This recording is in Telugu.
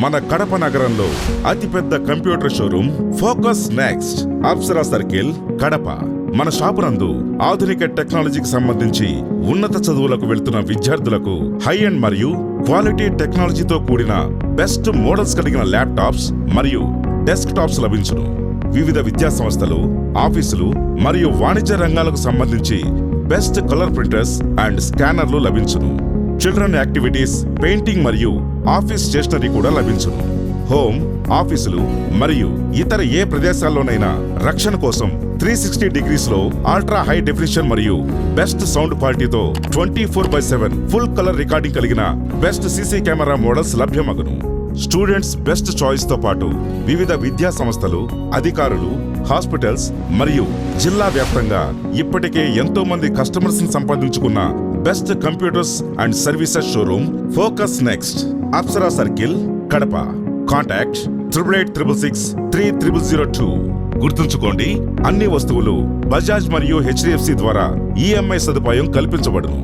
మన కడప నగరంలో అతిపెద్ద computer showroom focus next Apsara circle Kadapa. మన షాపు నందు ఆధునిక టెక్నాలజీకి సంబంధించి ఉన్నత చదువులకు వెళ్తున్న విద్యార్థులకు హై అండ్ మరియు క్వాలిటీ టెక్నాలజీతో కూడిన బెస్ట్ మోడల్స్ కలిగిన ల్యాప్టాప్స్ మరియు డెస్క్ టాప్స్ లభించును. వివిధ విద్యా సంస్థలు, ఆఫీసులు మరియు వాణిజ్య రంగాలకు సంబంధించి బెస్ట్ కలర్ ప్రింటర్స్ అండ్ స్కానర్లు లభించును. చిల్డ్రన్ యాక్టివిటీస్, పెయింటింగ్ మరియు ఆఫీస్ స్టేషనరీ కూడా లభించును. హోమ్, ఆఫీసులు మరియు ఇతర ఏ ప్రదేశాల్లోనైనా రక్షణ కోసం 360 డిగ్రీస్లో అల్ట్రా హై డెఫినిషన్ మరియు బెస్ట్ సౌండ్ క్వాలిటీతో 24/7 ఫుల్ కలర్ రికార్డింగ్ కలిగిన బెస్ట్ సీసీ కెమెరా మోడల్స్ లభ్యమగును. స్టూడెంట్స్ బెస్ట్ చాయిస్ తో పాటు వివిధ విద్యా సంస్థలు, అధికారులు, హాస్పిటల్స్ మరియు జిల్లా వ్యాప్తంగా ఇప్పటికే ఎంతో మంది కస్టమర్స్ ని సంపాదించుకున్న best computers and services showroom focus next Apsara circle Kadapa. Contact 8866630002. గుర్తుంచుకోండి, అన్ని వస్తువులు బజాజ్ మరియు HDFC ద్వారా EMI సదుపాయం కల్పించబడును.